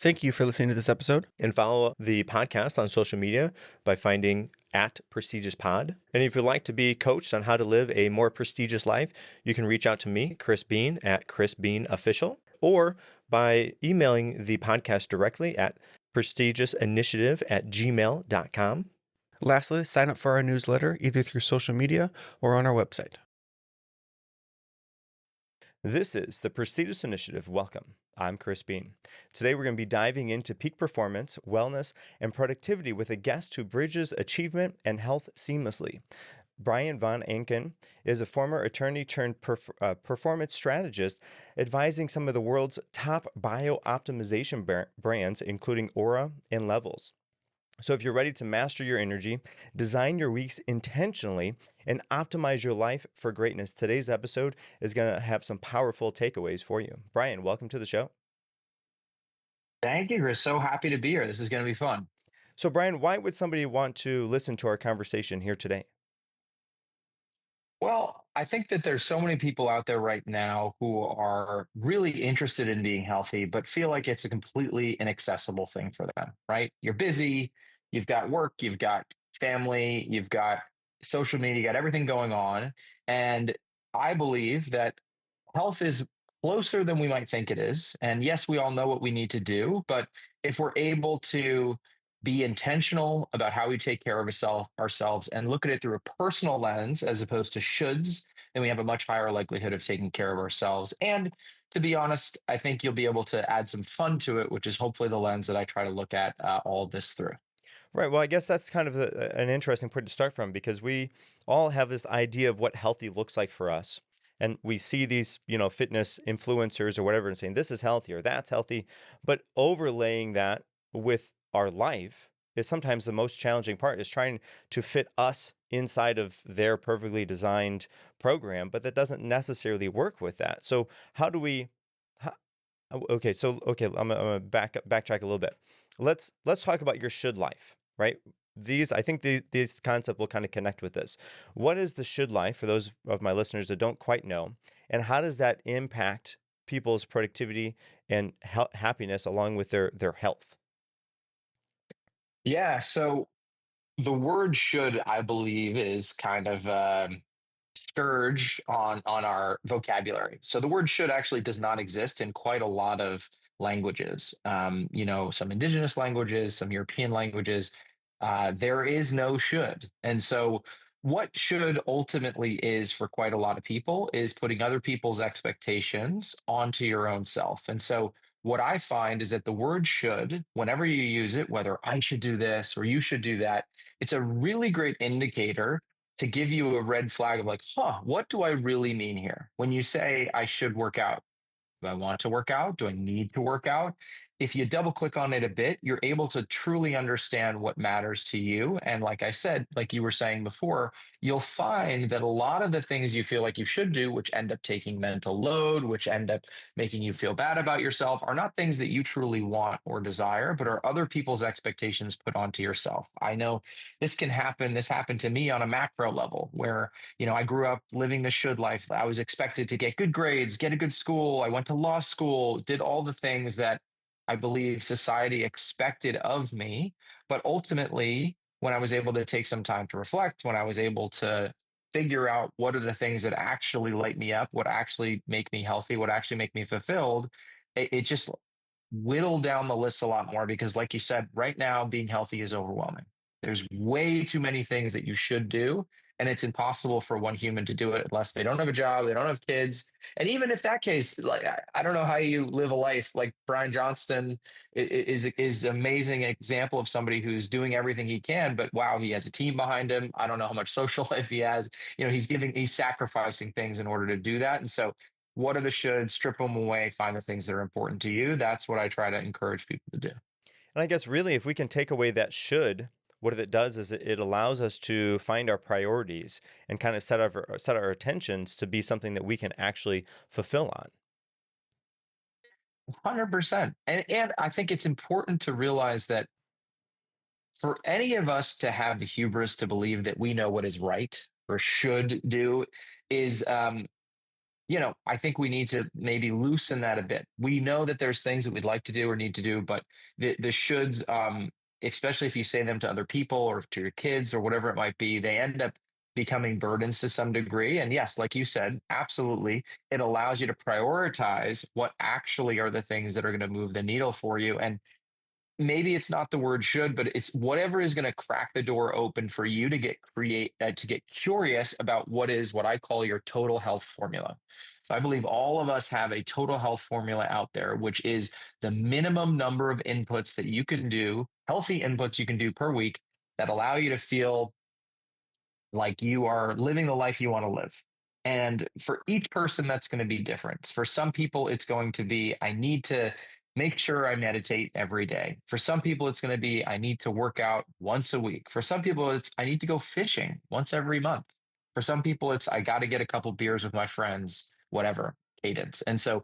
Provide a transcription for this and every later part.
Thank you for listening to this episode, and follow the podcast on social media by finding at Prestigious Pod. And if you'd like to be coached on how to live a more prestigious life, you can reach out to me, Chris Beane, at Chris Beane Official, or by emailing the podcast directly at prestigiousinitiative@gmail.com. Lastly, sign up for our newsletter either through social media or on our website. This is the Prestigious Initiative. Welcome. I'm Chris Beane. Today we're going to be diving into peak performance, wellness, and productivity with a guest who bridges achievement and health seamlessly. Brian Von Ancken is a former attorney turned performance strategist, advising some of the world's top bio-optimization brands, including Oura and Levels. So if you're ready to master your energy, design your weeks intentionally, and optimize your life for greatness, today's episode is going to have some powerful takeaways for you. Brian, welcome to the show. Thank you. We're so happy to be here. This is going to be fun. So Brian, why would somebody want to listen to our conversation here today? Well, I think that there's so many people out there right now who are really interested in being healthy, but feel like it's a completely inaccessible thing for them, right? You're busy, you've got work, you've got family, you've got social media, you got everything going on. And I believe that health is closer than we might think it is. And yes, we all know what we need to do, but if we're able to be intentional about how we take care of ourselves and look at it through a personal lens as opposed to shoulds, then we have a much higher likelihood of taking care of ourselves. And to be honest, I think you'll be able to add some fun to it, which is hopefully the lens that I try to look at all of this through. Right. Well, I guess that's kind of an interesting point to start from, because we all have this idea of what healthy looks like for us. And we see these, fitness influencers or whatever and saying this is healthy or that's healthy. But overlaying that with our life is sometimes the most challenging part, is trying to fit us inside of their perfectly designed program. But that doesn't necessarily work with that. So how do we I'm gonna backtrack a little bit. Let's talk about your should life, right? I think these concept will kind of connect with this. What is the should life for those of my listeners that don't quite know, and how does that impact people's productivity and happiness along with their health? Yeah. So the word should, I believe, is kind of scourge on our vocabulary. So the word should actually does not exist in quite a lot of languages. Some indigenous languages, some European languages. There is no should, and so what should ultimately is for quite a lot of people is putting other people's expectations onto your own self. And so what I find is that the word should, whenever you use it, whether I should do this or you should do that, it's a really great indicator to give you a red flag of like, what do I really mean here? When you say I should work out, do I want to work out? Do I need to work out? If you double click on it a bit, you're able to truly understand what matters to you. And like I said, like you were saying before, you'll find that a lot of the things you feel like you should do, which end up taking mental load, which end up making you feel bad about yourself, are not things that you truly want or desire, but are other people's expectations put onto yourself. I know this can happen. This happened to me on a macro level where I grew up living the should life. I was expected to get good grades, get a good school. I went to law school, did all the things that I believe society expected of me. But ultimately, when I was able to take some time to reflect, when I was able to figure out what are the things that actually light me up, what actually make me healthy, what actually make me fulfilled, it just whittled down the list a lot more because, like you said, right now, being healthy is overwhelming. There's way too many things that you should do, and it's impossible for one human to do it unless they don't have a job, they don't have kids. And even if that case, like I don't know how you live a life like Brian Johnston is amazing example of somebody who's doing everything he can, but wow, he has a team behind him. I don't know how much social life he has. He's sacrificing things in order to do that. And so what are the shoulds? Strip them away, find the things that are important to you. That's what I try to encourage people to do. And I guess really, if we can take away that should, what it does is it allows us to find our priorities and kind of set our attentions to be something that we can actually fulfill on. 100%. And I think it's important to realize that for any of us to have the hubris to believe that we know what is right or should do is I think we need to maybe loosen that a bit. We know that there's things that we'd like to do or need to do, but the shoulds, especially if you say them to other people or to your kids or whatever it might be, they end up becoming burdens to some degree. And yes, like you said, absolutely, it allows you to prioritize what actually are the things that are going to move the needle for you. And maybe it's not the word should, but it's whatever is going to crack the door open for you to get curious about what I call your total health formula. So I believe all of us have a total health formula out there, which is the minimum number of inputs that you can do, healthy inputs you can do per week that allow you to feel like you are living the life you want to live. And for each person, that's going to be different. For some people, it's going to be, I need to make sure I meditate every day. For some people, it's going to be, I need to work out once a week. For some people, it's, I need to go fishing once every month. For some people, it's, I got to get a couple beers with my friends, whatever cadence. And so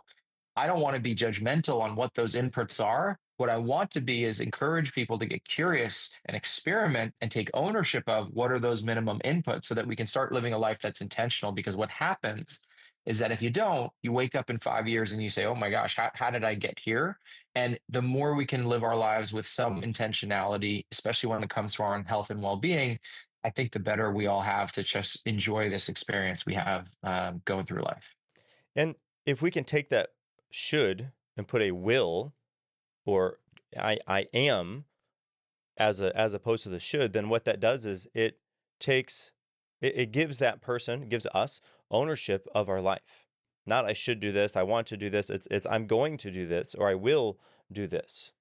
I don't want to be judgmental on what those inputs are. What I want to be is encourage people to get curious and experiment and take ownership of what are those minimum inputs so that we can start living a life that's intentional. Because what happens is that if you don't, you wake up in 5 years and you say, oh my gosh, how did I get here? And the more we can live our lives with some intentionality, especially when it comes to our own health and well being, I think the better we all have to just enjoy this experience we have going through life. And if we can take that should and put a will or I am as opposed to the should, then what that does is takes it gives that person, it gives us ownership of our life. Not I should do this, I want to do this. It's I'm going to do this or I will do this.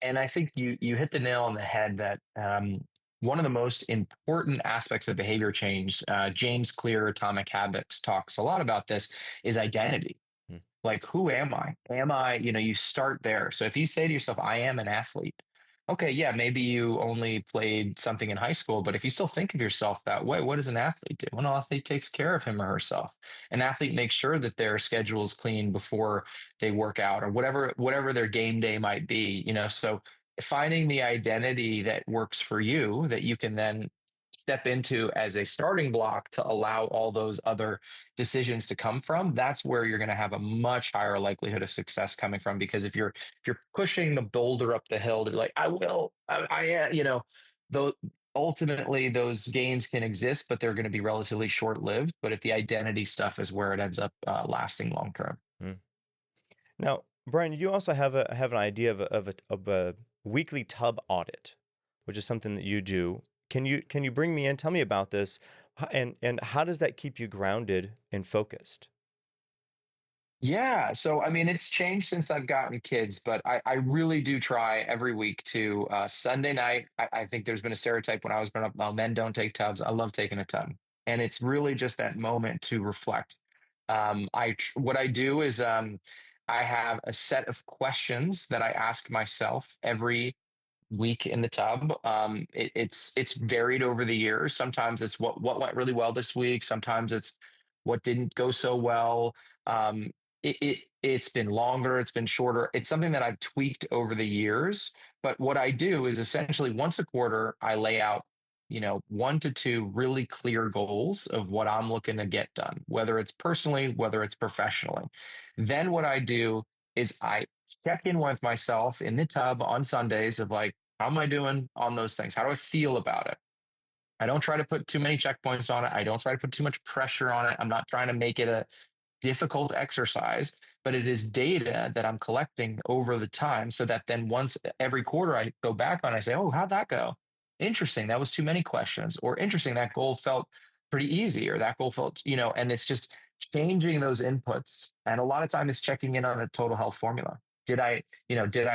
And I think you hit the nail on the head that one of the most important aspects of behavior change, James Clear, Atomic Habits, talks a lot about this, is identity. Hmm. Like, who am I? Am I, you start there. So if you say to yourself, I am an athlete, okay, yeah, maybe you only played something in high school, but if you still think of yourself that way, what does an athlete do? Well, an athlete takes care of him or herself. An athlete makes sure that their schedule is clean before they work out or whatever their game day might be. So finding the identity that works for you that you can then step into as a starting block to allow all those other decisions to come from, that's where you're going to have a much higher likelihood of success coming from. Because if you're pushing the boulder up the hill to be like, I will, though ultimately those gains can exist, but they're going to be relatively short lived. But if the identity stuff is where it ends up lasting long term. Hmm. Now, Brian, you also have an idea of a weekly tub audit, which is something that you do. Can you bring me in? Tell me about this, and how does that keep you grounded and focused? Yeah. So, I mean, it's changed since I've gotten kids, but I really do try every week to Sunday night. I think there's been a stereotype when I was growing up, well, men don't take tubs. I love taking a tub. And it's really just that moment to reflect. What I do is I have a set of questions that I ask myself every week in the tub. It's varied over the years. Sometimes it's what went really well this week. Sometimes it's what didn't go so well. It's been longer. It's been shorter. It's something that I've tweaked over the years. But what I do is essentially once a quarter, I lay out, 1 to 2 really clear goals of what I'm looking to get done, whether it's personally, whether it's professionally. Then what I do is I check in with myself in the tub on Sundays of like, how am I doing on those things? How do I feel about it? I don't try to put too many checkpoints on it. I don't try to put too much pressure on it. I'm not trying to make it a difficult exercise, but it is data that I'm collecting over the time so that then once every quarter I go back on, I say, oh, how'd that go? Interesting. That was too many questions. Or interesting, that goal felt pretty easy, or that goal felt, and it's just changing those inputs. And a lot of time it's checking in on a total health formula. Did I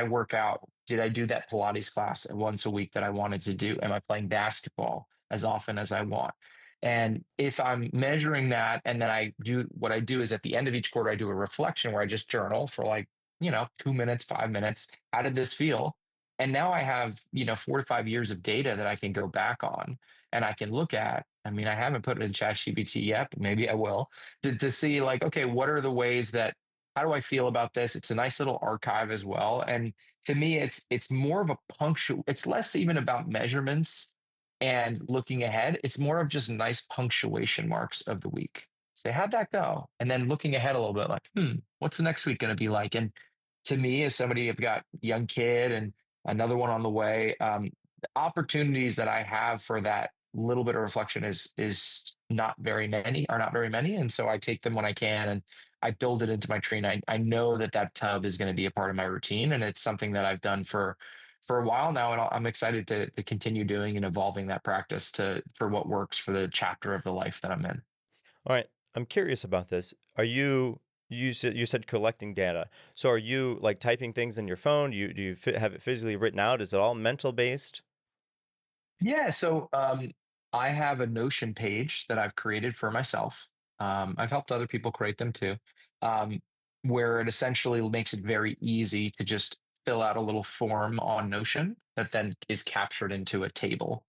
work out? Did I do that Pilates class once a week that I wanted to do? Am I playing basketball as often as I want? And if I'm measuring that, and then what I do is at the end of each quarter, I do a reflection where I just journal for like, 2 minutes, 5 minutes. How did this feel? And now I have, 4 to 5 years of data that I can go back on and I can look at. I mean, I haven't put it in ChatGPT yet, but maybe I will to see like, okay, what are the ways that, how do I feel about this? It's a nice little archive as well. And to me, it's more of a punctual, it's less even about measurements and looking ahead. It's more of just nice punctuation marks of the week. say, how'd that go? And then looking ahead a little bit, like, what's the next week going to be like? And to me, as somebody, I've got a young kid and another one on the way, the opportunities that I have for that little bit of reflection is not very many, are not very many. And so I take them when I can, and I build it into my tree. And I know that that tub is going to be a part of my routine. And it's something that I've done for a while now, and I'm excited to continue doing and evolving that practice to for what works for the chapter of the life that I'm in. All right. I'm curious about this. Are you said collecting data. So are you like typing things in your phone? Do you have it physically written out? Is it all mental based? Yeah, so I have a Notion page that I've created for myself. I've helped other people create them too, um, where it essentially makes it very easy to just fill out a little form on Notion that then is captured into a table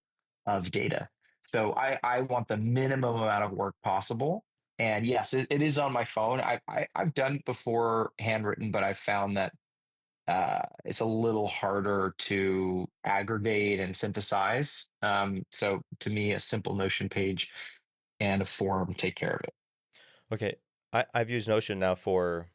of data. So I want the minimum amount of work possible. And yes, it is on my phone. I've done before handwritten, but I've found that it's a little harder to aggregate and synthesize. So to me, a simple Notion page and a form take care of it. Okay. I've used Notion now for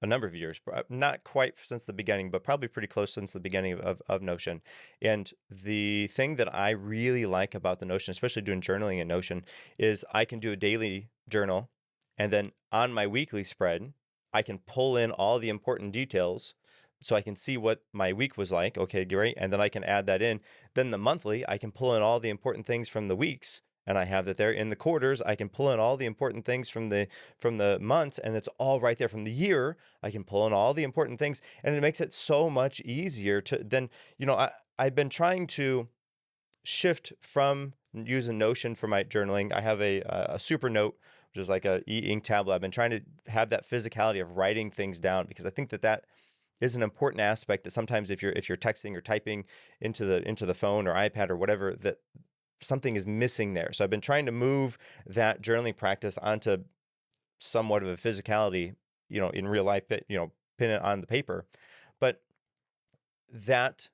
a number of years, not quite since the beginning, but probably pretty close since the beginning of Notion. And the thing that I really like about the Notion, especially doing journaling in Notion, is I can do a daily journal. And then on my weekly spread, I can pull in all the important details so I can see what my week was like. Okay, great. And then I can add that in. Then the monthly, I can pull in all the important things from the weeks, and I have that there. In the quarters, I can pull in all the important things from the months, and it's all right there. From the year, I can pull in all the important things, and it makes it so much easier to then, I've been trying to shift from using Notion for my journaling. I have a super note, which is like a e-ink tablet. I've been trying to have that physicality of writing things down, because I think that is an important aspect, that sometimes if you're texting or typing into the phone or iPad or whatever, that something is missing there. So I've been trying to move that journaling practice onto somewhat of a physicality, in real life, but, pin it on the paper. But that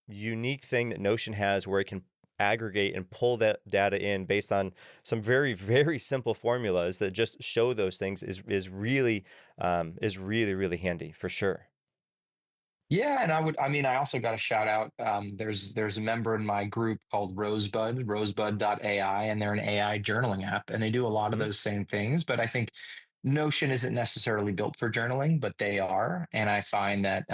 unique thing that Notion has, where it can aggregate and pull that data in based on some very, very simple formulas that just show those things, is really, really handy for sure. Yeah, and I mean, I also got a shout out. There's a member in my group called Rosebud.ai, and they're an AI journaling app, and they do a lot of Mhm. those same things. But I think Notion isn't necessarily built for journaling, but they are. And I find that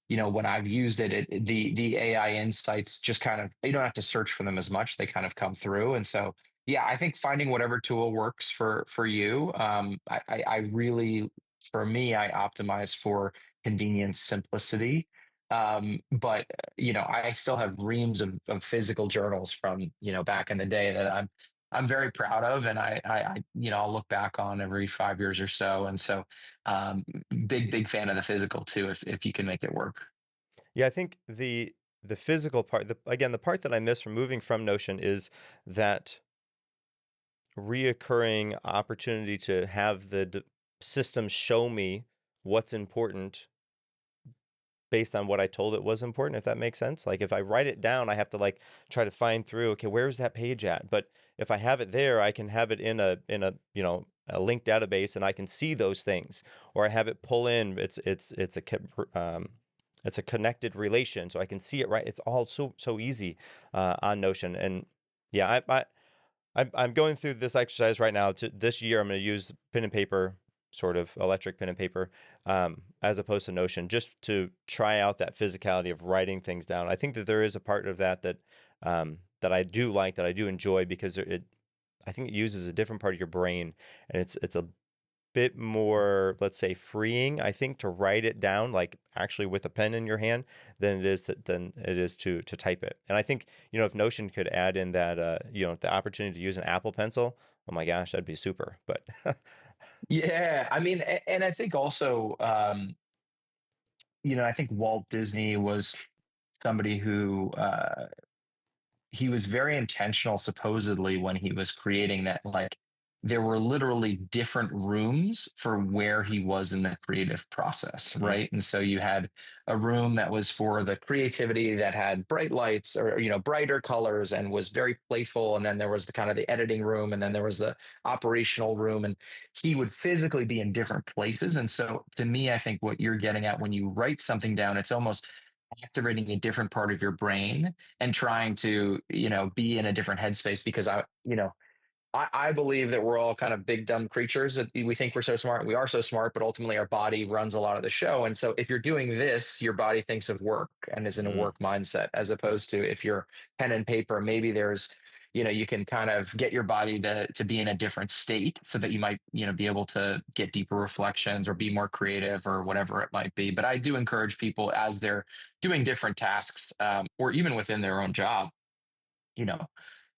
when I've used it, the AI insights just kind of, you don't have to search for them as much; they kind of come through. And so, yeah, I think finding whatever tool works for you. I really, for me, I optimize for convenience, simplicity. But I still have reams of physical journals from back in the day that I'm very proud of, and I'll look back on every 5 years or so. And so, big fan of the physical too, if you can make it work. Yeah, I think the physical part, again, the part that I miss from moving from Notion is that reoccurring opportunity to have the system show me what's important based on what I told it was important, if that makes sense. Like if I write it down, I have to like try to find through, okay, where's that page at? But if I have it there, I can have it in a linked database, and I can see those things, or I have it pull in. It's a connected relation, so I can see it right. It's all so easy on Notion. And yeah, I'm going through this exercise right now. This year, I'm going to use pen and paper, sort of electric pen and paper, as opposed to Notion, just to try out that physicality of writing things down. I think that there is a part of that I do like, that I do enjoy, because I think it uses a different part of your brain, and it's a bit more, let's say, freeing, I think, to write it down, like actually with a pen in your hand, than it is to type it. And I think, if Notion could add in that, the opportunity to use an Apple Pencil, oh my gosh, that'd be super. But Yeah, I mean, and I think also, I think Walt Disney was somebody who he was very intentional, supposedly, when he was creating that, like, there were literally different rooms for where he was in the creative process, Mm, right? And so you had a room that was for the creativity that had bright lights or brighter colors and was very playful, and then there was the kind of the editing room, and then there was the operational room, and he would physically be in different places. And so to me, I think what you're getting at when you write something down, it's almost activating a different part of your brain and trying to be in a different headspace, because I believe that we're all kind of big dumb creatures, that we think we're so smart. We are so smart, but ultimately our body runs a lot of the show. And so if you're doing this, your body thinks of work and is in a mm. work mindset, as opposed to if you're pen and paper, maybe you can kind of get your body to be in a different state so that you might, be able to get deeper reflections or be more creative or whatever it might be. But I do encourage people, as they're doing different tasks, or even within their own job, if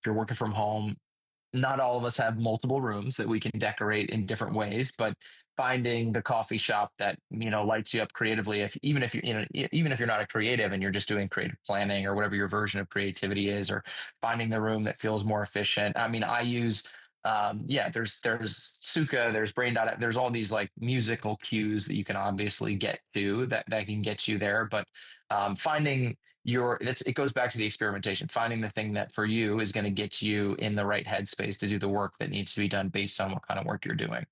you're working from home, not all of us have multiple rooms that we can decorate in different ways, but finding the coffee shop that lights you up creatively, if even if even if you're not a creative and you're just doing creative planning or whatever your version of creativity is, or finding the room that feels more efficient. I mean, I use there's Suka, there's Brain Dot, there's all these like musical cues that you can obviously get to that can get you there. But finding it goes back to the experimentation, finding the thing that for you is going to get you in the right headspace to do the work that needs to be done based on what kind of work you're doing.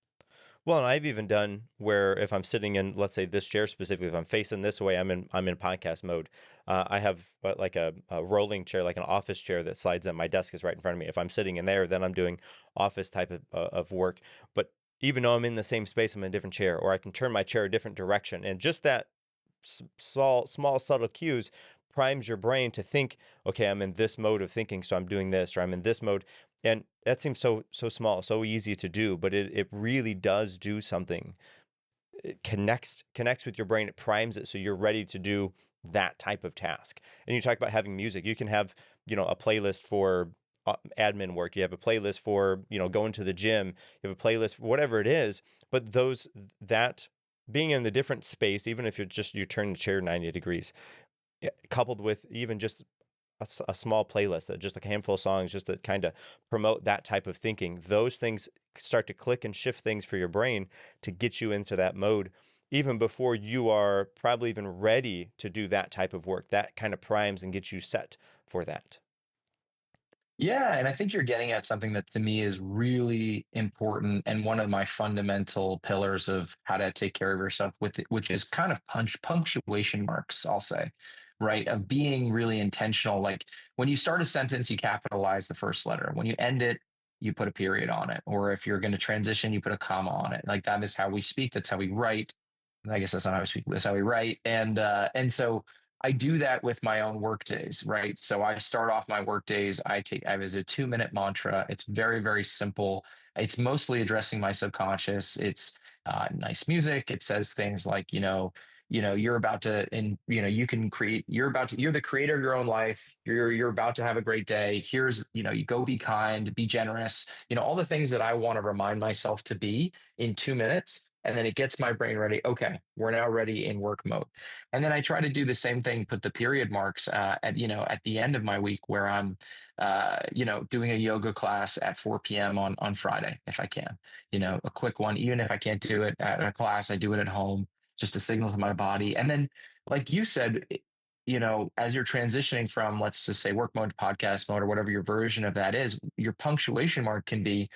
Well, and I've even done where if I'm sitting in, let's say this chair specifically, if I'm facing this way, I'm in podcast mode. I have like a rolling chair, like an office chair that slides in. My desk is right in front of me. If I'm sitting in there, then I'm doing office type of work. But even though I'm in the same space, I'm in a different chair, or I can turn my chair a different direction, and just that small subtle cues primes your brain to think, okay, I'm in this mode of thinking, so I'm doing this, or I'm in this mode. And that seems so small, so easy to do, but it really does do something. It connects with your brain. It primes it so you're ready to do that type of task. And you talk about having music. You can have, a playlist for admin work. You have a playlist for, going to the gym. You have a playlist for whatever it is. But that being in the different space, even if you turn the chair 90 degrees, coupled with even just a small playlist, that just a handful of songs, just to kind of promote that type of thinking, those things start to click and shift things for your brain to get you into that mode even before you are probably even ready to do that type of work. That kind of primes and gets you set for that. Yeah, and I think you're getting at something that to me is really important, and one of my fundamental pillars of how to take care of yourself with it, which is kind of punctuation marks, I'll say, right? Of being really intentional. Like when you start a sentence, you capitalize the first letter. When you end it, you put a period on it. Or if you're going to transition, you put a comma on it. Like that is how we speak. That's how we write. I guess that's not how we speak. That's how we write. And so I do that with my own work days, right? So I start off my work days. I have as a 2 minute mantra. It's very, very simple. It's mostly addressing my subconscious. It's nice music. It says things like, you're about to, and you can create. You're the creator of your own life. You're about to have a great day. Here's, you go be kind, be generous. All the things that I want to remind myself to be in 2 minutes. And then it gets my brain ready. Okay, we're now ready in work mode. And then I try to do the same thing, put the period marks at the end of my week, where I'm doing a yoga class at 4 p.m. on Friday if I can. A quick one. Even if I can't do it at a class, I do it at home, just to signal to my body. And then, like you said, as you're transitioning from, let's just say, work mode to podcast mode or whatever your version of that is, your punctuation mark can be,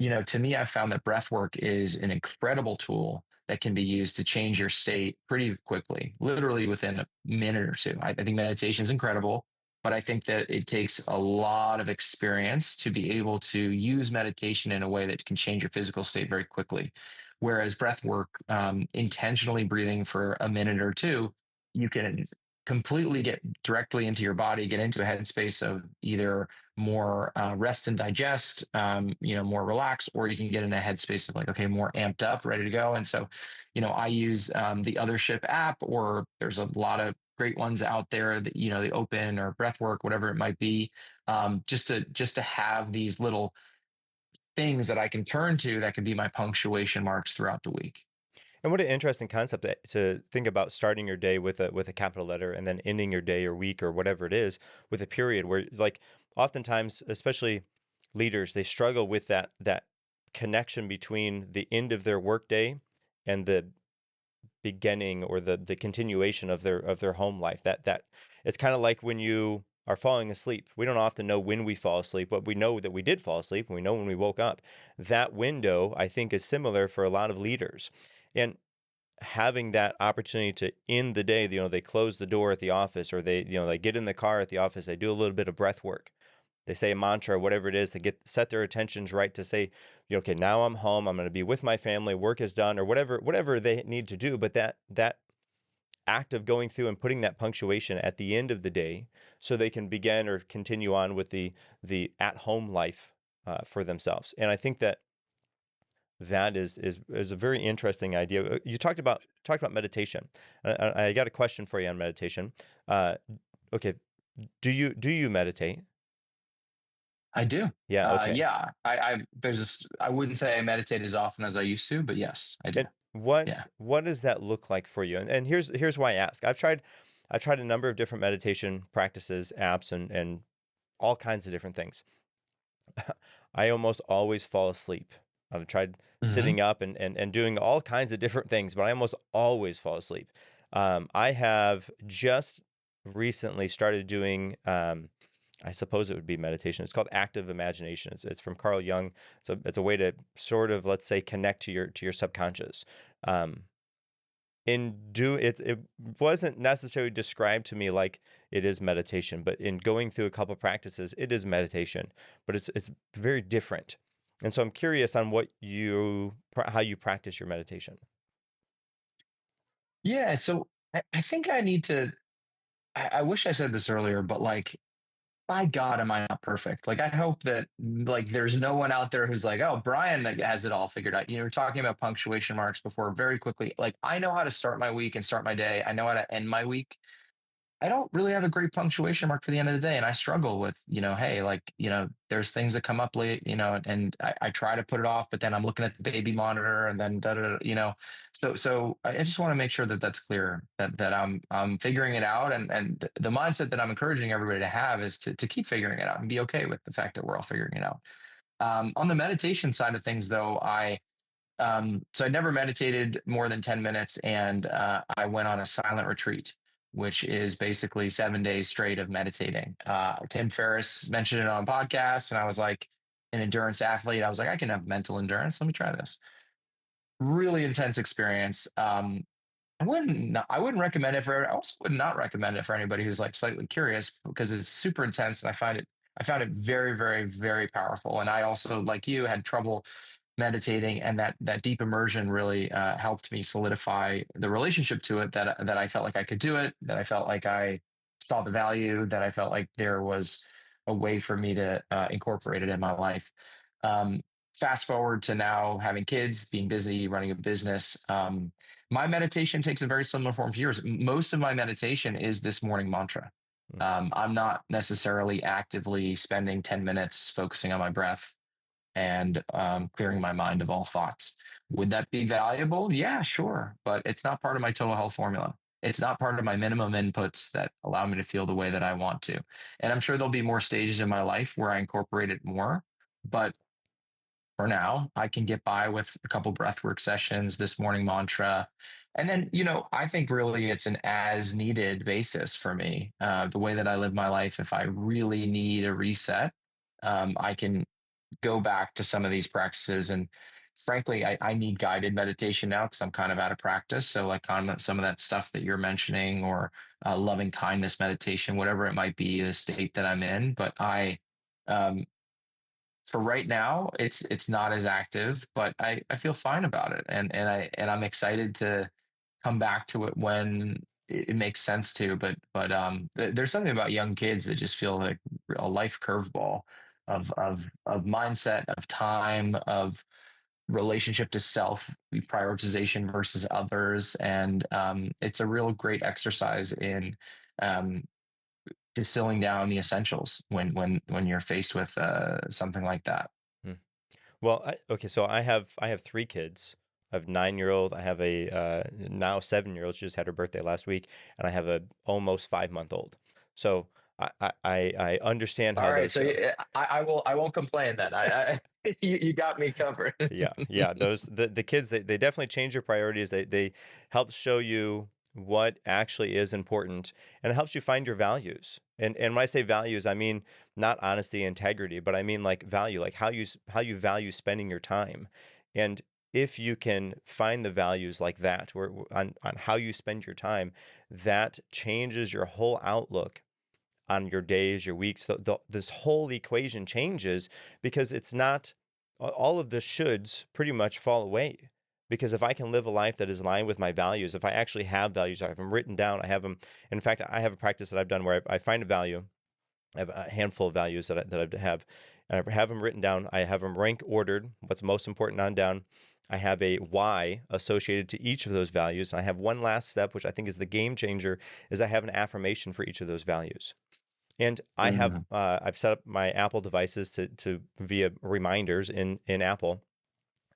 to me, I've found that breath work is an incredible tool that can be used to change your state pretty quickly, literally within a minute or two. I think meditation is incredible, but I think that it takes a lot of experience to be able to use meditation in a way that can change your physical state very quickly. Whereas breath work, intentionally breathing for a minute or two, you can completely get directly into your body, get into a headspace of either more rest and digest, more relaxed, or you can get in a headspace of like, okay, more amped up, ready to go. And so, I use the Othership app, or there's a lot of great ones out there that, the Open or Breathwork, whatever it might be, just to have these little things that I can turn to that can be my punctuation marks throughout the week. And what an interesting concept to think about, starting your day with a capital letter and then ending your day or week or whatever it is with a period, where like oftentimes, especially leaders, they struggle with that connection between the end of their workday and the beginning or the continuation of their home life. That it's kind of like when you are falling asleep. We don't often know when we fall asleep, but we know that we did fall asleep and we know when we woke up. That window, I think, is similar for a lot of leaders. And having that opportunity to end the day, they close the door at the office, or they get in the car at the office, they do a little bit of breath work. They say a mantra, or whatever it is, they set their attentions right to say, okay, now I'm home, I'm going to be with my family, work is done, or whatever they need to do. But that act of going through and putting that punctuation at the end of the day, so they can begin or continue on with the at home life for themselves. And I think that is a very interesting idea. You talked about meditation. I got a question for you on meditation. Okay, do you meditate? I do. Yeah. Okay. Yeah, I wouldn't say I meditate as often as I used to, but yes, I do. And what Yeah. what does that look like for you? And here's why I ask. I've tried a number of different meditation practices, apps, and all kinds of different things. I almost always fall asleep. I've tried Hmm. sitting up and doing all kinds of different things, but I almost always fall asleep. I have just recently started doing, I suppose it would be meditation. It's called active imagination. It's from Carl Jung. It's a way to sort of, let's say, connect to your subconscious. Um, it wasn't necessarily described to me like it is meditation, but in going through a couple of practices, it is meditation, but it's very different. And so I'm curious on how you practice your meditation. Yeah. So I think I need to. I wish I said this earlier, but like, by God, am I not perfect? Like, I hope that like there's no one out there who's like, oh, Brian like, has it all figured out. You were talking about punctuation marks before, very quickly. Like, I know how to start my week and start my day. I know how to end my week. I don't really have a great punctuation mark for the end of the day. And I struggle with, hey, like, there's things that come up late, and I try to put it off, but then I'm looking at the baby monitor and then da da, So I just want to make sure that that's clear, that I'm figuring it out. And the mindset that I'm encouraging everybody to have is to keep figuring it out and be okay with the fact that we're all figuring it out. On the meditation side of things, though, so I never meditated more than 10 minutes, and I went on a silent retreat, which is basically 7 days straight of meditating. Tim Ferriss mentioned it on a podcast, and I was like, an endurance athlete. I was like, I can have mental endurance. Let me try this. Really intense experience. I wouldn't recommend it for. I also would not recommend it for anybody who's like slightly curious, because it's super intense, and I found it very, very, very powerful. And I also, like you, had trouble meditating, and that deep immersion really helped me solidify the relationship to it, that I felt like I could do it, that I felt like I saw the value, that I felt like there was a way for me to incorporate it in my life. um, Fast forward to now having kids, being busy, running a business. My meditation takes a very similar form to yours. Most of my meditation is this morning mantra. Mm. I'm not necessarily actively spending 10 minutes focusing on my breath and clearing my mind of all thoughts. Would that be valuable? Yeah, sure. But it's not part of my total health formula. It's not part of my minimum inputs that allow me to feel the way that I want to. And I'm sure there'll be more stages in my life where I incorporate it more. But for now, I can get by with a couple breathwork sessions, this morning mantra. And then, I think really it's an as needed basis for me. The way that I live my life, if I really need a reset, I can go back to some of these practices. And frankly, I need guided meditation now because I'm kind of out of practice. So, like on some of that stuff that you're mentioning, or loving kindness meditation, whatever it might be, the state that I'm in. But um, for right now, it's not as active, but I feel fine about it, and I'm excited to come back to it when it makes sense to. But there's something about young kids that just feel like a life curveball of mindset, of time, of relationship to self, prioritization versus others, and it's a real great exercise in um, distilling down the essentials when you're faced with something like that. Hmm. Well, okay, so I have three kids. I have 9-year-old. I have a now 7-year-old. She just had her birthday last week, and I have a almost 5-month old. So I understand All how right, those so go. I won't complain then. You got me covered. Yeah, yeah. The kids, they definitely change your priorities. They help show you what actually is important, and it helps you find your values. And when I say values, I mean not honesty, integrity, but I mean like value, like how you value spending your time. And if you can find the values like that, where on how you spend your time, that changes your whole outlook on your days, your weeks. This whole equation changes because it's not all of the shoulds pretty much fall away. Because if I can live a life that is aligned with my values, if I actually have values, I have them written down, I have them. In fact, I have a practice that I've done where I find a value. I have a handful of values that I have, and I have them written down. I have them rank ordered, what's most important on down. I have a why associated to each of those values. And I have one last step, which I think is the game changer, is I have an affirmation for each of those values. And Mm. I've set up my Apple devices to via reminders in Apple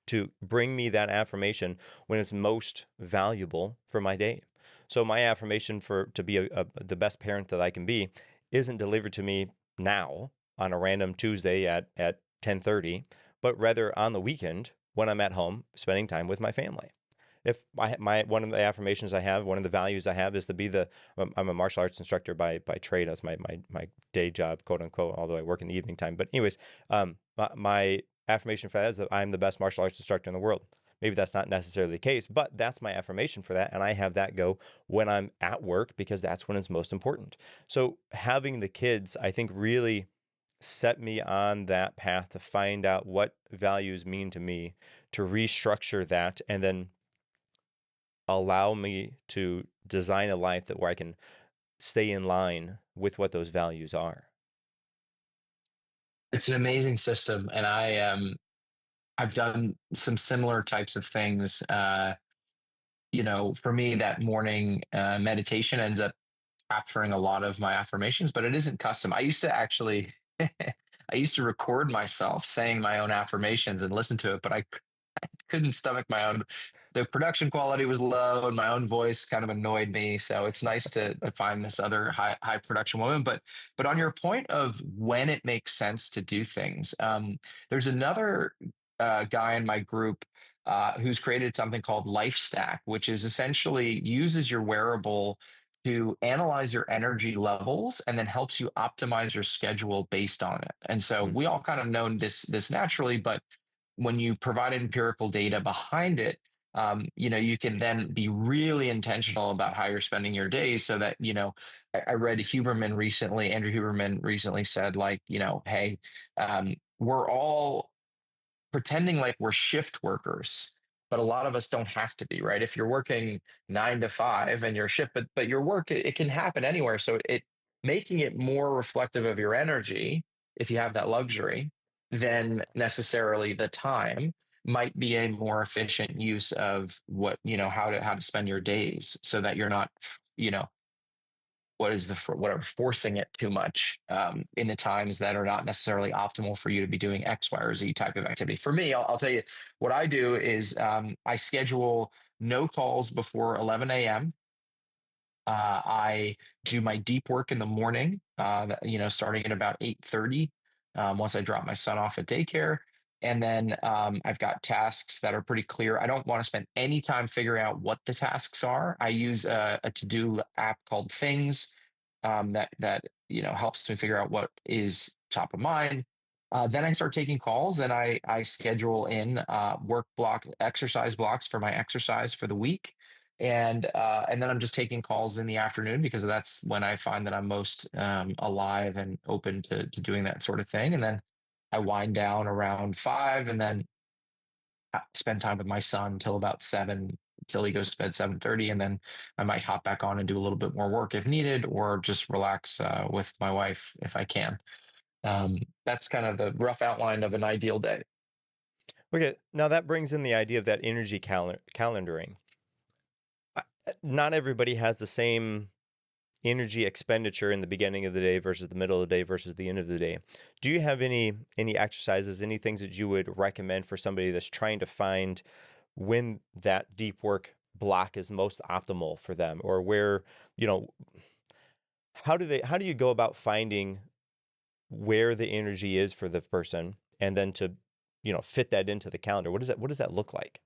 to bring me that affirmation when it's most valuable for my day. So my affirmation for to be the best parent that I can be isn't delivered to me now on a random Tuesday at 10:30, but rather on the weekend when I'm at home spending time with my family. If my one of the affirmations I have, one of the values I have is to be I'm a martial arts instructor by trade. That's my day job, quote unquote, although I work in the evening time. But anyways, my affirmation for that is that I'm the best martial arts instructor in the world. Maybe that's not necessarily the case, but that's my affirmation for that. And I have that go when I'm at work because that's when it's most important. So having the kids, I think, really set me on that path to find out what values mean to me, to restructure that, and then allow me to design a life that where I can stay in line with what those values are. It's an amazing system, and I've done some similar types of things. For me, that morning meditation ends up capturing a lot of my affirmations, but it isn't custom. I used to actually, I used to record myself saying my own affirmations and listen to it, but I couldn't stomach my own. The production quality was low, and my own voice kind of annoyed me. So it's nice to find this other high production woman. But on your point of when it makes sense to do things, there's another guy in my group who's created something called Life Stack, which is essentially uses your wearable to analyze your energy levels and then helps you optimize your schedule based on it. And so Mm, we all kind of know this naturally, but when you provide empirical data behind it, you can then be really intentional about how you're spending your days so that, I read Andrew Huberman recently said, like, hey, we're all pretending like we're shift workers, but a lot of us don't have to be, right? If you're working 9 to 5 and your shift, but your work, it can happen anywhere. So it making it more reflective of your energy, if you have that luxury, than necessarily the time might be a more efficient use of how to spend your days so that you're not, you know, whatever forcing it too much in the times that are not necessarily optimal for you to be doing X, Y, or Z type of activity. For me, I'll tell you what I do is I schedule no calls before 11 a.m. I do my deep work in the morning, starting at about 8:30. Once I drop my son off at daycare, and then I've got tasks that are pretty clear. I don't want to spend any time figuring out what the tasks are. I use a to-do app called Things that helps me figure out what is top of mind. Then I start taking calls, and I schedule in work block exercise blocks for my exercise for the week, and then I'm just taking calls in the afternoon because that's when I find that I'm most alive and open to doing that sort of thing. And then I wind down around 5, and then spend time with my son till about 7, till he goes to bed 7:30, and then I might hop back on and do a little bit more work if needed, or just relax with my wife if I can. That's kind of the rough outline of an ideal day. okay, now that brings in the idea of that energy calendaring. Not everybody has the same energy expenditure in the beginning of the day versus the middle of the day versus the end of the day. Do you have any exercises, any things that you would recommend for somebody that's trying to find when that deep work block is most optimal for them, or where, you know, how do you go about finding where the energy is for the person and then to, fit that into the calendar? What does that look like?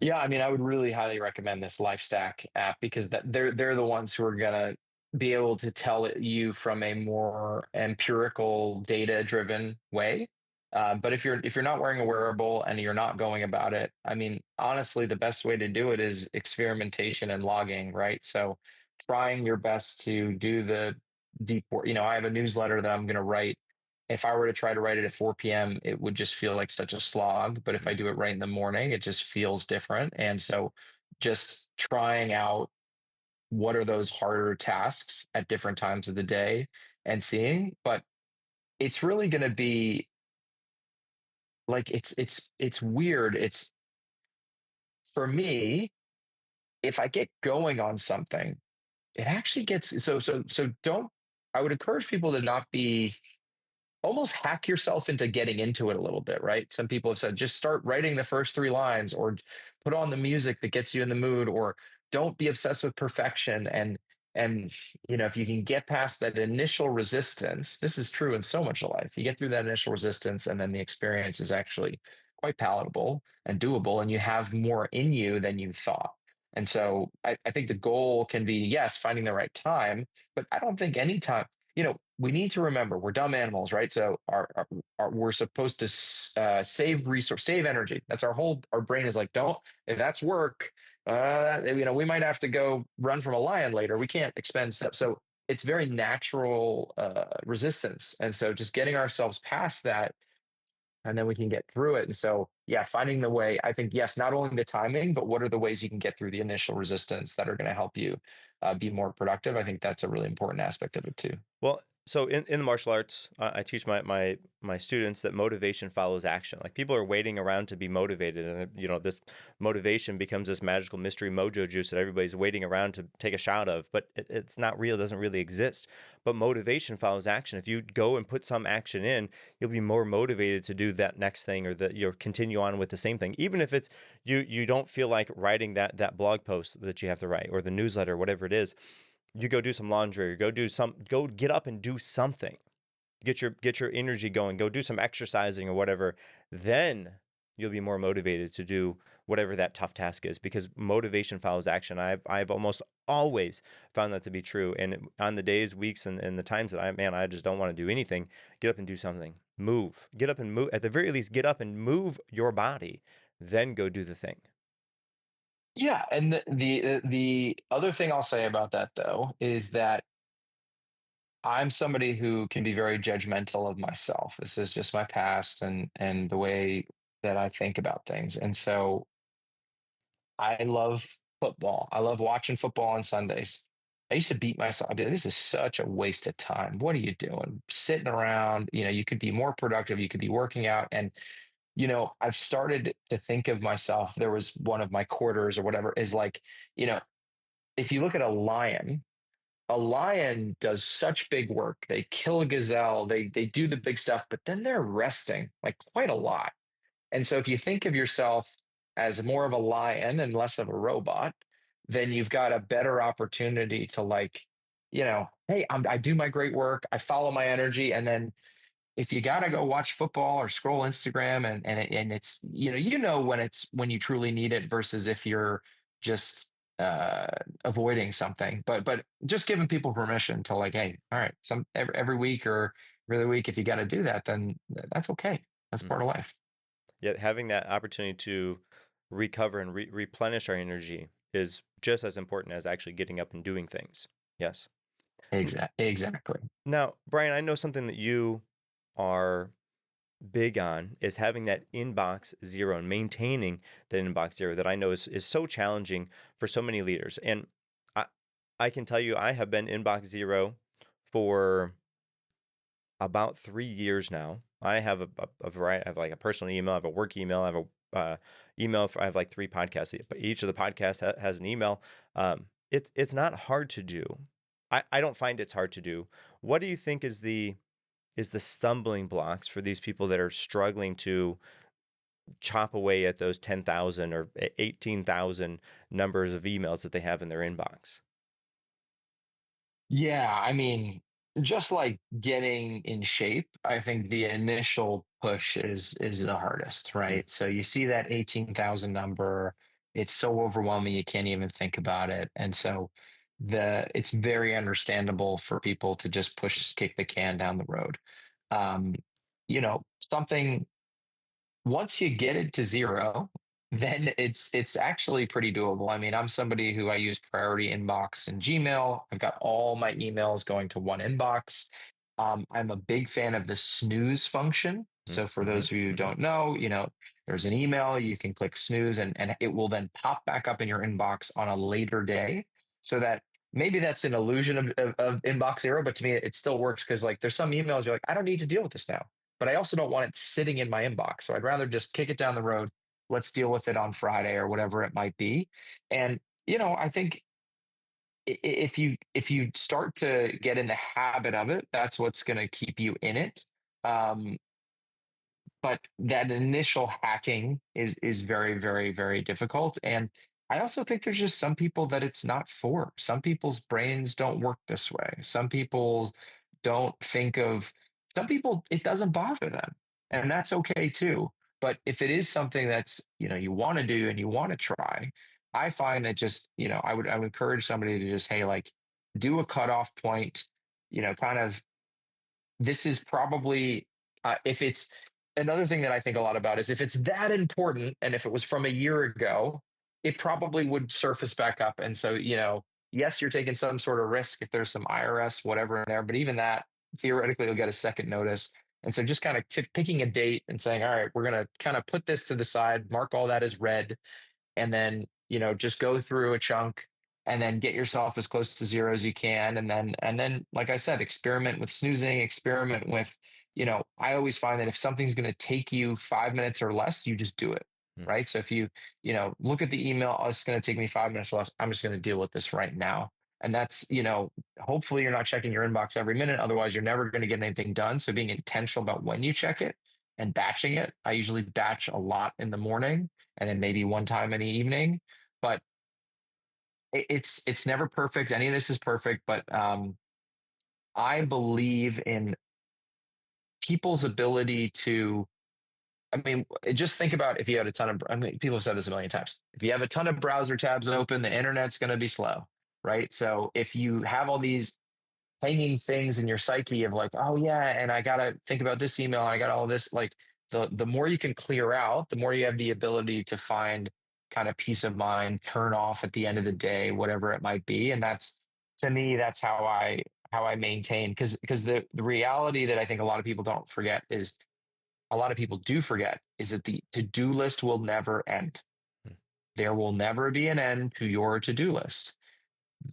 Yeah, I mean, I would really highly recommend this LifeStack app because they're the ones who are gonna be able to tell you from a more empirical, data-driven way. But if you're not wearing a wearable and you're not going about it, I mean, honestly, the best way to do it is experimentation and logging, right? So trying your best to do the deep work. I have a newsletter that I'm going to write. If I were to try to write it at 4 p.m., it would just feel like such a slog. But if I Mm. do it right in the morning, it just feels different. And so just trying out what are those harder tasks at different times of the day and seeing. But it's really going to be like it's weird. It's for me, if I get going on something, it actually gets so don't I would encourage people to not be almost hack yourself into getting into it a little bit, right? Some people have said just start writing the first 3 lines or put on the music that gets you in the mood, or don't be obsessed with perfection. And if you can get past that initial resistance, this is true in so much of life. You get through that initial resistance and then the experience is actually quite palatable and doable, and you have more in you than you thought. And so I think the goal can be, yes, finding the right time, but I don't think any time, we need to remember we're dumb animals, right? So we're supposed to save resource, save energy. That's our brain is like, don't, if that's work, we might have to go run from a lion later. We can't expend stuff. So it's very natural resistance. And so just getting ourselves past that, and then we can get through it. And so, yeah, finding the way, I think, yes, not only the timing, but what are the ways you can get through the initial resistance that are going to help you be more productive? I think that's a really important aspect of it too. Well, so in the martial arts, I teach my students that motivation follows action. Like people are waiting around to be motivated, and this motivation becomes this magical mystery mojo juice that everybody's waiting around to take a shot of. But it's not real; it doesn't really exist. But motivation follows action. If you go and put some action in, you'll be more motivated to do that next thing, or that you'll continue on with the same thing, even if it's you don't feel like writing that blog post that you have to write, or the newsletter, whatever it is. You go do some laundry, or go get up and do something. Get your energy going. Go do some exercising or whatever. Then you'll be more motivated to do whatever that tough task is, because motivation follows action. I've almost always found that to be true. And on the days, weeks, and the times that I just don't want to do anything, get up and do something. Move. Get up and move. At the very least, get up and move your body. Then go do the thing. Yeah, and the other thing I'll say about that though is that I'm somebody who can be very judgmental of myself. This is just my past and the way that I think about things. And so I love football. I love watching football on Sundays. I used to beat myself. I'd be like, this is such a waste of time. What are you doing? Sitting around, you could be more productive, you could be working out. And I've started to think of myself. There was one of my quarters or whatever is like, you know, if you look at a lion does such big work. They kill a gazelle, they do the big stuff, but then they're resting like quite a lot. And so if you think of yourself as more of a lion and less of a robot, then you've got a better opportunity to like, hey, I do my great work, I follow my energy, and then if you gotta go watch football or scroll Instagram and it's when you truly need it versus if you're just uh avoiding something. But just giving people permission to like, hey, all right, every week or every other week, if you gotta do that, then that's okay. That's part of Mhm. life. Yet having that opportunity to recover and replenish our energy is just as important as actually getting up and doing things. Yes. Exactly. Now, Brian, I know something that you are big on is having that inbox zero and maintaining that inbox zero, that I know is so challenging for so many leaders. And I, I can tell you, I have been inbox zero for about 3 years now. I have a variety. I have like a personal email, I have a work email, I have a email. I have like 3 podcasts. But each of the podcasts has an email. It's not hard to do. I don't find it's hard to do. What do you think is the stumbling blocks for these people that are struggling to chop away at those 10,000 or 18,000 numbers of emails that they have in their inbox? Yeah, I mean, just like getting in shape, I think the initial push is the hardest, Mm, right? So you see that 18,000 number, it's so overwhelming you can't even think about it. And so it's very understandable for people to just kick the can down the road. Um, something once you get it to zero, then it's actually pretty doable. I mean, I'm somebody who I use priority inbox in Gmail. I've got all my emails going to one inbox. I'm a big fan of the snooze function. mm, So for mm-hmm, those of you who mm-hmm, don't know, there's an email, you can click snooze and it will then pop back up in your inbox on a later day. So that maybe that's an illusion of inbox zero, but to me, it still works because like there's some emails you're like, I don't need to deal with this now, but I also don't want it sitting in my inbox. So I'd rather just kick it down the road. Let's deal with it on Friday or whatever it might be. And I think if you start to get in the habit of it, that's what's going to keep you in it. Um, but that initial hacking is very, very, very difficult. And I also think there's just some people that it's not for. Some people's brains don't work this way. Some people don't think of some people it doesn't bother them. And that's okay too. But if it is something that's you want to do and you want to try, I find that just I would encourage somebody to just, hey, like, do a cutoff point, kind of. This is probably if it's another thing that I think a lot about is if it's that important and if it was from a year ago, it probably would surface back up. And so, yes, you're taking some sort of risk if there's some IRS, whatever in there, but even that theoretically you'll get a second notice. And so just kind of picking a date and saying, all right, we're going to kind of put this to the side, mark all that as red, and then just go through a chunk and then get yourself as close to zero as you can, and then like I said, experiment with snoozing, experiment with I always find that if something's going to take you 5 minutes or less, you just do it. mm. Right, so if you look at the email, oh, it's going to take me 5 minutes or less, I'm just going to deal with this right now. And that's hopefully you're not checking your inbox every minute, otherwise you're never going to get anything done. So being intentional about when you check it and batching it. I usually batch a lot in the morning and then maybe one time in the evening. But it's never perfect. Any of this is perfect, but I believe in people's ability to. I mean, just think about if you had a ton of. I mean, people have said this a million times. If you have a ton of browser tabs open, the internet's going to be slow, right? So if you have all these hanging things in your psyche of like, oh yeah, and I gotta think about this email, and I got all this. Like the more you can clear out, the more you have the ability to find kind of peace of mind, turn off at the end of the day, whatever it might be. And that's to me, that's how I maintain because the reality that I think a lot of people don't forget is a lot of people do forget is that the to-do list will never end. Mm. There will never be an end to your to-do list.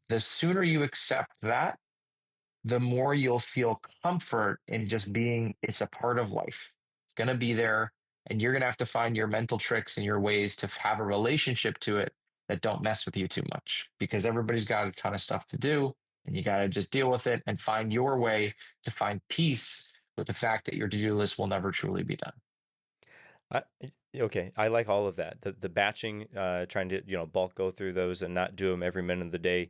The sooner you accept that, the more you'll feel comfort in just being it's a part of life. It's going to be there, and you're going to have to find your mental tricks and your ways to have a relationship to it that don't mess with you too much because everybody's got a ton of stuff to do, and you got to just deal with it and find your way to find peace with the fact that your to-do list will never truly be done. I, okay, I like all of that. The batching, trying to bulk go through those and not do them every minute of the day.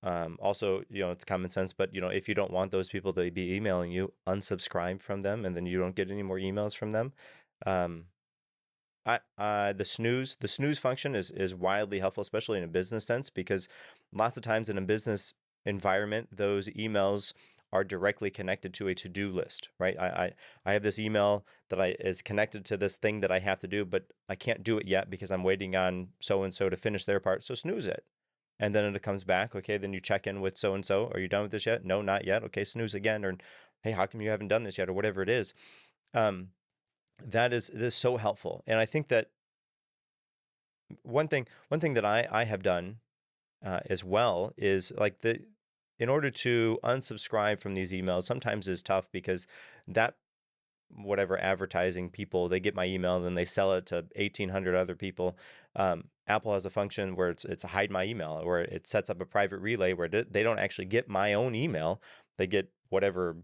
Also, it's common sense, but if you don't want those people to be emailing you, unsubscribe from them, and then you don't get any more emails from them. Um, the snooze function is wildly helpful, especially in a business sense, because lots of times in a business environment, those emails are directly connected to a to-do list, right? I have this email that is connected to this thing that I have to do, but I can't do it yet because I'm waiting on so and so to finish their part. So snooze it. And then it comes back. Okay, then you check in with so and so. Are you done with this yet? No, not yet. Okay, snooze again. Or hey, how come you haven't done this yet? Or whatever it is. Um, this is so helpful. And I think that one thing that I have done as well is like in order to unsubscribe from these emails sometimes is tough because that whatever advertising people, they get my email and then they sell it to 1,800 other people. Apple has a function where it's a hide my email, where it sets up a private relay where they don't actually get my own email. They get whatever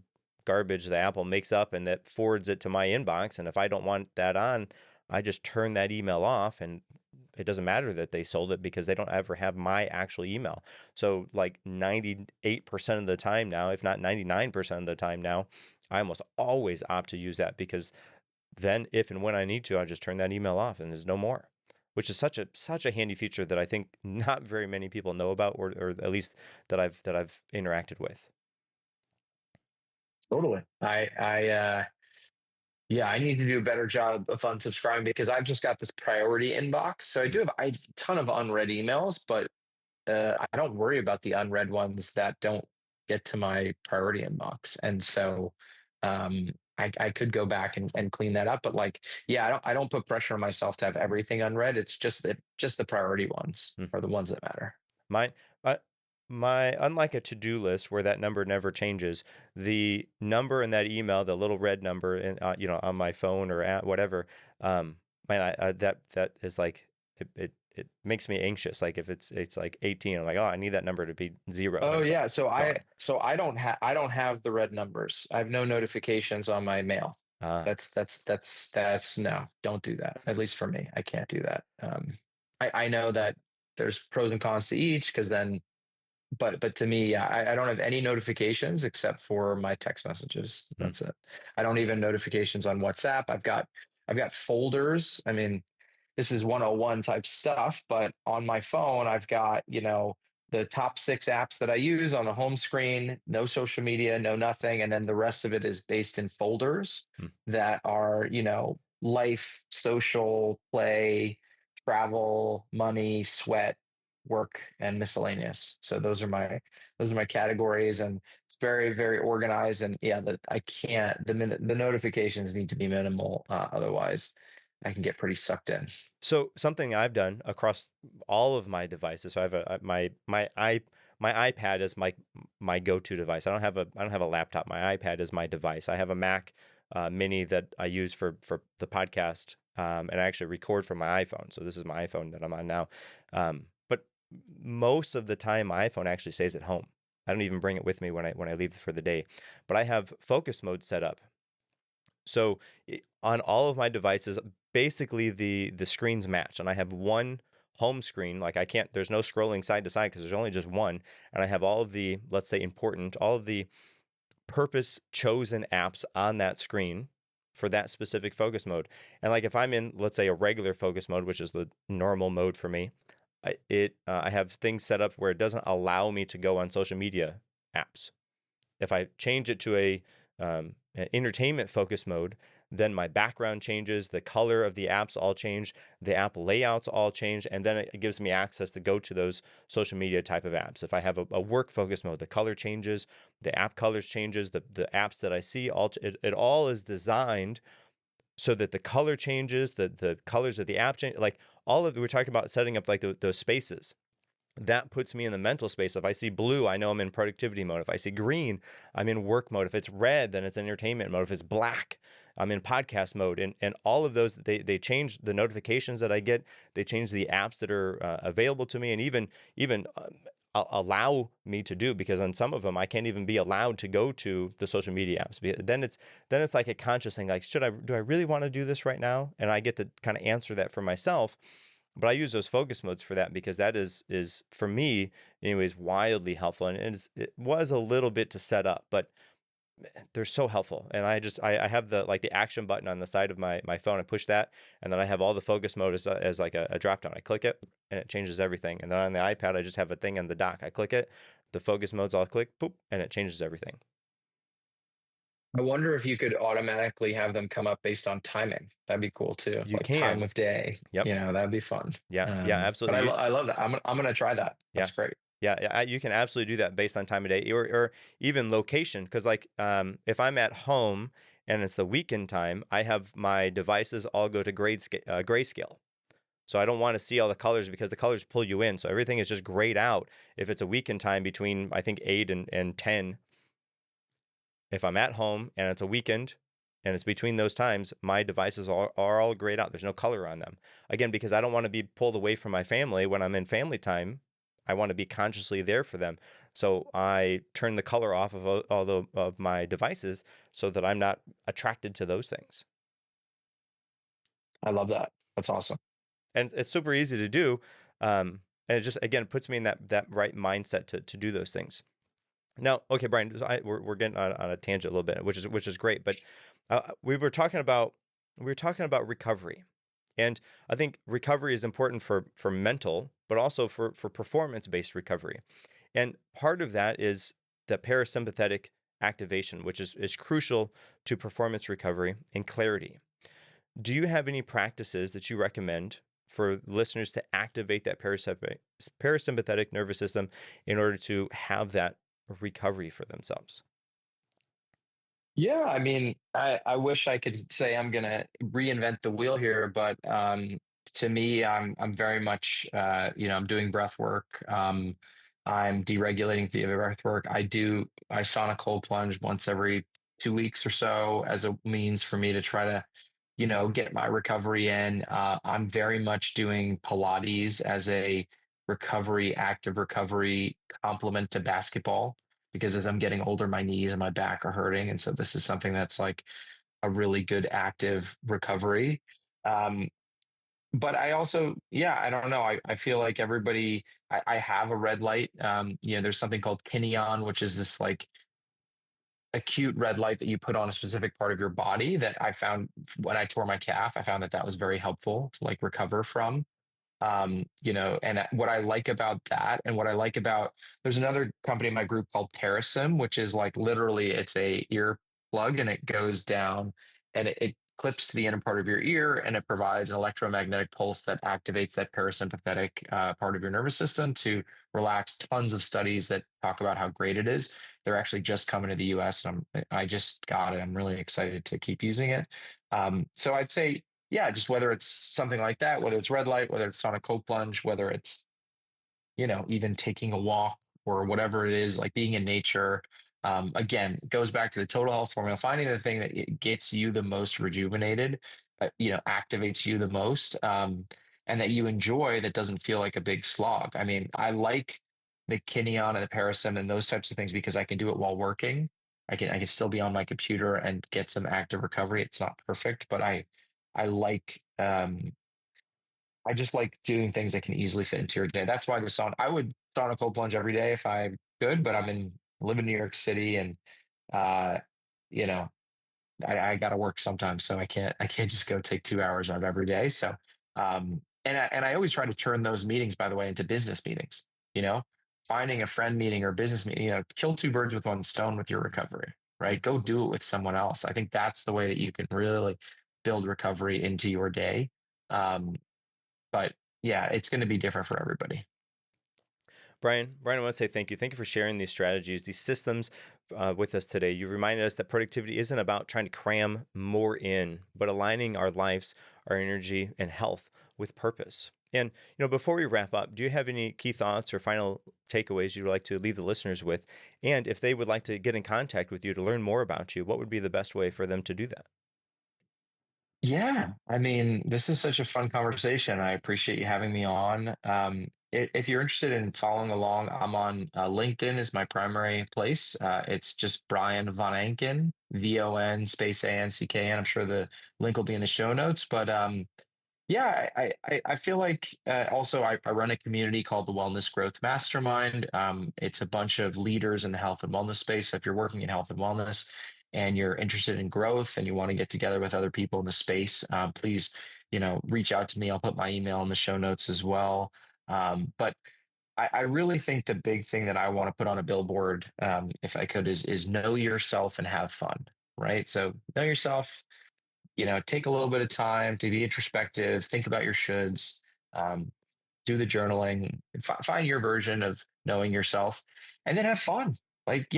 garbage that Apple makes up and that forwards it to my inbox. And if I don't want that on, I just turn that email off, and it doesn't matter that they sold it because they don't ever have my actual email. So like 98% of the time now, if not 99% of the time now, I almost always opt to use that, because then if and when I need to, I just turn that email off and there's no more, which is such a handy feature that I think not very many people know about, or at least that I've interacted with. Totally. Yeah, I need to do a better job of unsubscribing because I've just got this priority inbox. So Mm, I have a ton of unread emails, but I don't worry about the unread ones that don't get to my priority inbox. And so um, I could go back and clean that up. But like, yeah, I don't put pressure on myself to have everything unread. It's just the priority ones mm. are the ones that matter. Mine, uh, my unlike a to-do list where that number never changes, the number in that email, the little red number, in, on my phone or at whatever, man, that is like it makes me anxious. Like if it's like 18, I'm like, oh, I need that number to be 0, Oh and it's yeah, so gone. I don't have the red numbers. I have no notifications on my mail. Ah, That's no, don't do that. At least for me, I can't do that. I know that there's pros and cons to each because then, but to me, yeah, I don't have any notifications except for my text messages. mm, That's it. I don't even notifications on WhatsApp. I've got folders. I mean, this is 101 type stuff, but on my phone, I've got, the top 6 apps that I use on the home screen, no social media, no nothing. And then the rest of it is based in folders mm. that are, life, social, play, travel, money, sweat, work, and miscellaneous. So those are my categories, and it's very, very organized. And yeah, I can't, the notifications need to be minimal. Otherwise I can get pretty sucked in. So something I've done across all of my devices. So I have my iPad is my go-to device. I don't have a laptop. My iPad is my device. I have a Mac Mini that I use for the podcast, and I actually record from my iPhone. So this is my iPhone that I'm on now. But most of the time, my iPhone actually stays at home. I don't even bring it with me when I leave for the day. But I have focus mode set up. So on all of my devices, basically the screens match, and I have one home screen. Like I can't, there's no scrolling side to side because there's only just one, and I have all of the, let's say, all of the purpose chosen apps on that screen for that specific focus mode. And like if I'm in, let's say, a regular focus mode, which is the normal mode for me, I have things set up where it doesn't allow me to go on social media apps. If I change it to an entertainment focus mode, then my background changes, the color of the apps all change, the app layouts all change, and then it gives me access to go to those social media type of apps. If I have a work focus mode, the color changes, the app colors changes, the apps that I see, it all is designed so that the color changes, the colors of the app change, like all of we're talking about setting up like those spaces. That puts me in the mental space. If I see blue, I know I'm in productivity mode. If I see green, I'm in work mode. If it's red, then it's entertainment mode. If it's black, I'm in podcast mode. And all of those, they change the notifications that I get. They change the apps that are available to me, and even allow me to do, because on some of them I can't even be allowed to go to the social media apps. Then it's like a conscious thing. Like, do I really want to do this right now? And I get to kind of answer that for myself. But I use those focus modes for that, because that is for me anyways wildly helpful, and it was a little bit to set up, but they're so helpful. And I have the action button on the side of my phone. I push that, and then I have all the focus mode as like a drop down. I click it and it changes everything. And then on the iPad I just have a thing on the dock. I click it, the focus modes, I'll click, poop, and it changes everything. I wonder if you could automatically have them come up based on timing. That'd be cool too. You Like time can. of day, Yep. that'd be fun. Yeah, But absolutely. I love that. I'm going to try that. Yeah. That's great. Yeah, you can absolutely do that based on time of day, or even location. Because like if I'm at home and it's the weekend time, I have my devices all go to grayscale. So I don't want to see all the colors because the colors pull you in. So everything is just grayed out if it's a weekend time between, I think, 8 and 10. If I'm at home and it's a weekend and it's between those times, my devices are all grayed out. There's no color on them. Again, because I don't want to be pulled away from my family when I'm in family time. I want to be consciously there for them. So I turn the color off of all of my devices so that I'm not attracted to those things. I love that. That's awesome. And it's super easy to do. And it just, again, puts me in that right mindset to do those things. Now, okay, Brian, we're getting on a tangent a little bit, which is great. But we were talking about recovery, and I think recovery is important for mental, but also for performance based recovery. And part of that is the parasympathetic activation, which is crucial to performance recovery and clarity. Do you have any practices that you recommend for listeners to activate that parasympathetic nervous system in order to have that recovery for themselves? Yeah, I mean, I wish I could say I'm gonna reinvent the wheel here, but to me, I'm very much I'm doing breath work. I'm deregulating via breath work. I sauna cold plunge once every 2 weeks or so as a means for me to try to get my recovery in. I'm very much doing Pilates as a active recovery complement to basketball because as I'm getting older, my knees and my back are hurting. And so this is something that's like a really good active recovery. Um, but I also, yeah, I don't know. I feel like I have a red light. There's something called Kineon, which is this like acute red light that you put on a specific part of your body that I found when I tore my calf. I found that that was very helpful to like recover from. And what I like about that, and what I like about there's another company in my group called Parasym, which is like literally it's a ear plug and it goes down and it clips to the inner part of your ear and it provides an electromagnetic pulse that activates that parasympathetic part of your nervous system to relax. Tons of studies that talk about how great it is. They're actually just coming to the US and I just got it. I'm really excited to keep using it. So I'd say yeah, just whether it's something like that, whether it's red light, whether it's on a cold plunge, whether it's, even taking a walk or whatever it is, like being in nature. Again, it goes back to the total health formula, finding the thing that it gets you the most rejuvenated, activates you the most, and that you enjoy that doesn't feel like a big slog. I mean, I like the Kineon and the Parasym and those types of things because I can do it while working. I can still be on my computer and get some active recovery. It's not perfect, but I like I just like doing things that can easily fit into your day. That's why the sauna I would sauna cold plunge every day if I could, but live in New York City and uh you know I gotta work sometimes, so I can't just go take 2 hours out of every day. So and I always try to turn those meetings, by the way, into business meetings, you know, finding a friend meeting or business meeting, kill two birds with one stone with your recovery, right? Go do it with someone else. I think that's the way that you can really build recovery into your day. Um, but yeah, it's going to be different for everybody. Brian, I want to say thank you. Thank you for sharing these strategies, these systems with us today. You reminded us that productivity isn't about trying to cram more in, but aligning our lives, our energy, and health with purpose. And before we wrap up, do you have any key thoughts or final takeaways you'd like to leave the listeners with? And if they would like to get in contact with you to learn more about you, what would be the best way for them to do that? Yeah, I mean, this is such a fun conversation. I appreciate you having me on. If you're interested in following along, I'm on LinkedIn is my primary place. It's just Brian Von Ancken, VON space ANCKN. I'm sure the link will be in the show notes. But yeah, I feel like also I run a community called the Wellness Growth Mastermind. It's a bunch of leaders in the health and wellness space. So if you're working in health and wellness and you're interested in growth and you want to get together with other people in the space, please, reach out to me. I'll put my email in the show notes as well. But I really think the big thing that I want to put on a billboard, if I could, is know yourself and have fun, right? So know yourself, take a little bit of time to be introspective, think about your shoulds, um, do the journaling, find your version of knowing yourself, and then have fun. Like,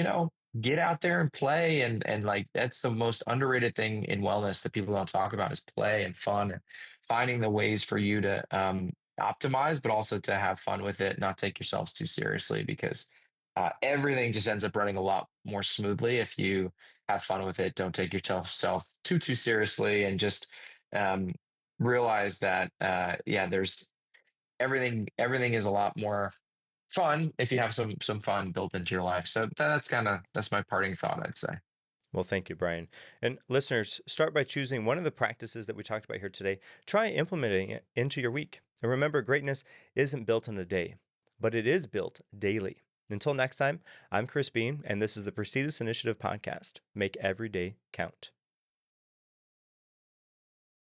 get out there and play. And like, that's the most underrated thing in wellness that people don't talk about is play and fun and finding the ways for you to optimize, but also to have fun with it, not take yourselves too seriously because everything just ends up running a lot more smoothly if you have fun with it. Don't take yourself too seriously, and just um, realize that yeah, there's everything is a lot more fun if you have some fun built into your life. So that's my parting thought, I'd say. Well, thank you, Brian. And listeners, start by choosing one of the practices that we talked about here today. Try implementing it into your week. And remember, greatness isn't built in a day, but it is built daily. Until next time, I'm Chris Beane, and this is the Proceedus Initiative podcast. Make every day count.